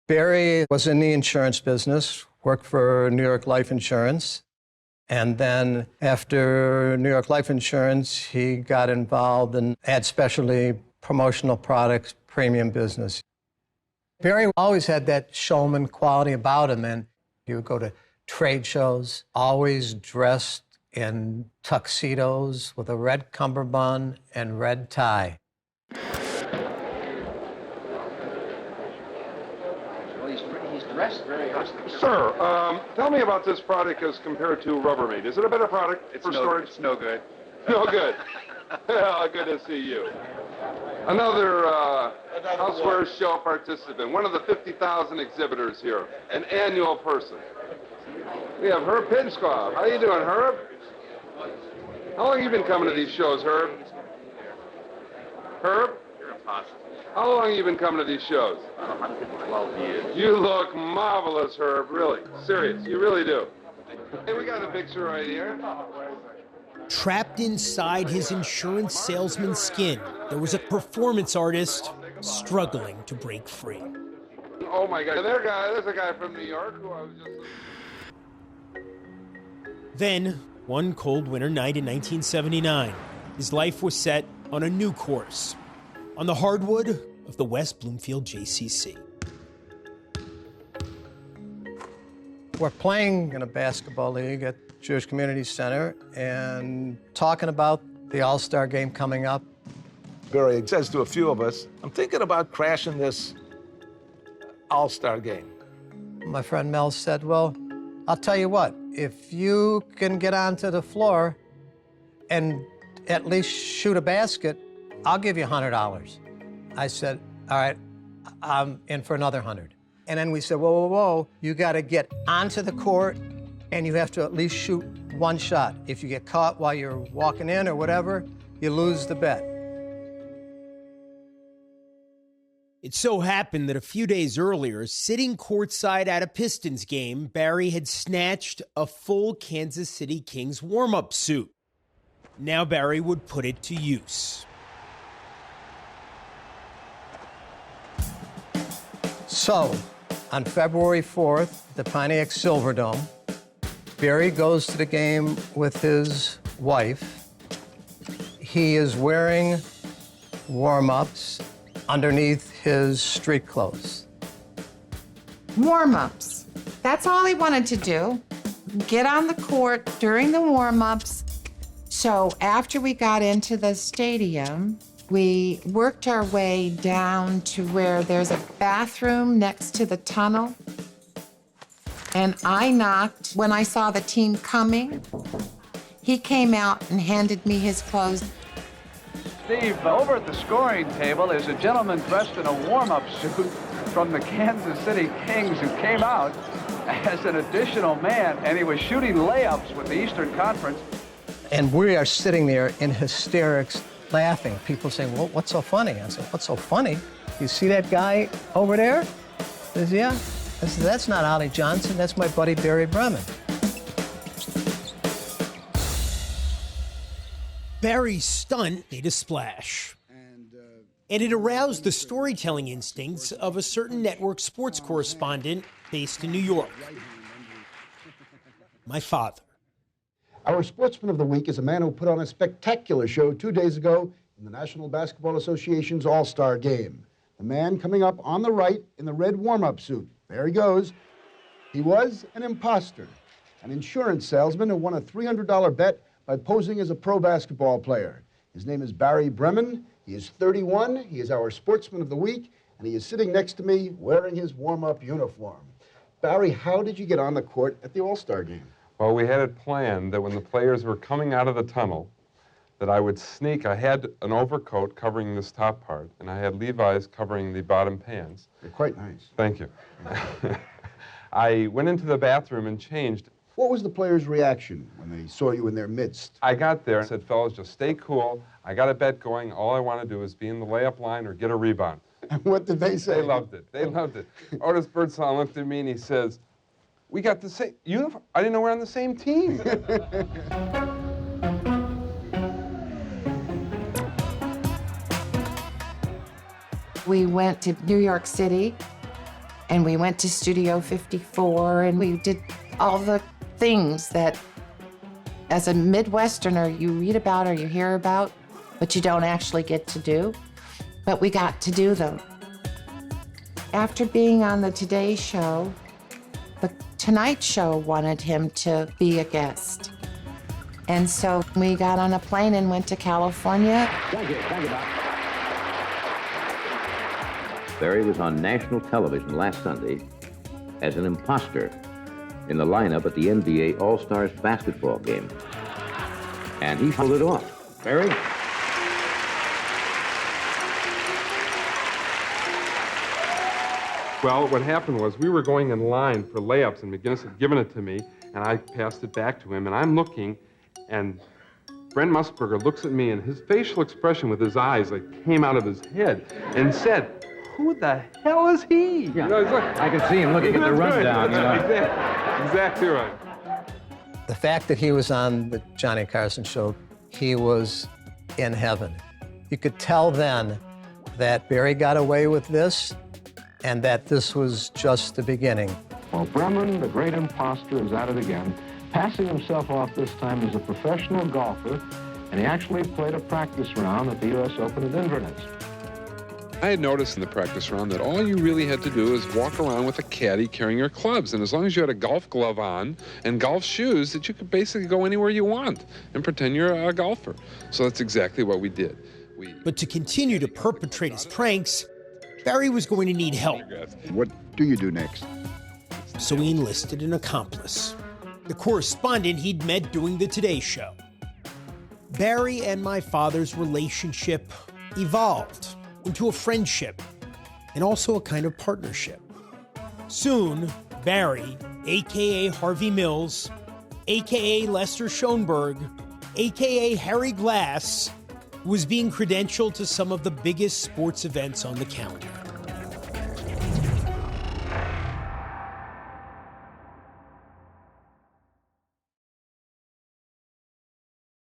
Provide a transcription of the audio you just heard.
Barry was in the insurance business, worked for New York Life Insurance. And then after New York Life Insurance, he got involved in ad specialty promotional products, premium business. Barry always had that showman quality about him, and he would go to trade shows, always dressed in tuxedos with a red cummerbund and red tie. He's dressed very hustily. Sir, tell me about this product as compared to Rubbermaid. Is it a better product for storage? It's no good. No good. Well, good to see you. Another Housewares Show participant, one of the 50,000 exhibitors here, an annual person. We have Herb Pinskov. How you doing, Herb? How long have you been coming to these shows, Herb? Herb? You're impossible. How long have you been coming to these shows? 112 years. You look marvelous, Herb, really. Serious, you really do. Hey, we got a picture right here. Trapped inside his insurance salesman's skin, there was a performance artist struggling to break free. Oh my God, there's a guy from New York who I was just... Then, one cold winter night in 1979, his life was set on a new course, on the hardwood of the West Bloomfield JCC. We're playing in a basketball league at Jewish Community Center and talking about the All-Star game coming up. Barry says to a few of us, I'm thinking about crashing this All-Star game. My friend Mel said, well, I'll tell you what, if you can get onto the floor and at least shoot a basket, I'll give you $100. I said, all right, I'm in for another 100. And then we said, whoa, whoa, whoa, you gotta get onto the court and you have to at least shoot one shot. If you get caught while you're walking in or whatever, you lose the bet. It so happened that a few days earlier, sitting courtside at a Pistons game, Barry had snatched a full Kansas City Kings warm-up suit. Now Barry would put it to use. So, on February 4th, the Pontiac Silverdome, Barry goes to the game with his wife. He is wearing warm-ups underneath his street clothes. Warm-ups. That's all he wanted to do. Get on the court during the warm-ups. So after we got into the stadium, we worked our way down to where there's a bathroom next to the tunnel. And I knocked when I saw the team coming. He came out and handed me his clothes. Steve, over at the scoring table is a gentleman dressed in a warm-up suit from the Kansas City Kings who came out as an additional man, and he was shooting layups with the Eastern Conference. And we are sitting there in hysterics, laughing. People saying, well, what's so funny? I said, what's so funny? You see that guy over there? He says, yeah. I said, that's not Ollie Johnson, that's my buddy Barry Bremen. Barry's stunt made a splash. And it aroused the storytelling instincts of a certain network sports correspondent based in New York. My father. Our Sportsman of the Week is a man who put on a spectacular show 2 days ago in the National Basketball Association's All-Star Game. The man coming up on the right in the red warm-up suit. There he goes. He was an imposter, an insurance salesman who won a $300 bet by posing as a pro basketball player. His name is Barry Bremen. He is 31. He is our Sportsman of the Week, and he is sitting next to me wearing his warm-up uniform. Barry, how did you get on the court at the All-Star Game? Well, we had it planned that when the players were coming out of the tunnel, that I would sneak. I had an overcoat covering this top part, and I had Levi's covering the bottom pants. They're quite nice. Thank you. I went into the bathroom and changed. What was the players' reaction when they saw you in their midst? I got there and said, fellas, just stay cool. I got a bet going. All I want to do is be in the layup line or get a rebound. And what did they say? They loved it. They loved it. Otis Birdsong looked at me and he says, we got the same uniform. I didn't know we're on the same team. We went to New York City. And we went to Studio 54 and we did all the things that as a Midwesterner you read about or you hear about, but you don't actually get to do. But we got to do them. After being on the Today Show, the Tonight Show wanted him to be a guest. And so we got on a plane and went to California. Thank you, Doc. Barry was on national television last Sunday as an imposter in the lineup at the NBA All-Stars basketball game. And he pulled it off. Barry? Well, what happened was we were going in line for layups, and McGinnis had given it to me, and I passed it back to him, and I'm looking, and Brent Musburger looks at me, and his facial expression with his eyes like came out of his head and said, "Who the hell is he?" Yeah, You know, it's like, I can see him looking at the That's right. rundown. That's right. Exactly right. The fact that he was on the Johnny Carson show, he was in heaven. You could tell then that Barry got away with this and that this was just the beginning. Well, Bremen, the great imposter, is at it again, passing himself off this time as a professional golfer, and he actually played a practice round at the U.S. Open at Inverness. I had noticed in the practice round that all you really had to do is walk around with a caddy carrying your clubs, and as long as you had a golf glove on and golf shoes, that you could basically go anywhere you want and pretend you're a golfer. So that's exactly what we did. But to continue to perpetrate his pranks, Barry was going to need help. What do you do next? So he enlisted an accomplice, the correspondent he'd met doing the Today Show. Barry and my father's relationship evolved into a friendship and also a kind of partnership. Soon, Barry, a.k.a. Harvey Mills, a.k.a. Lester Schoenberg, a.k.a. Harry Glass, was being credentialed to some of the biggest sports events on the calendar.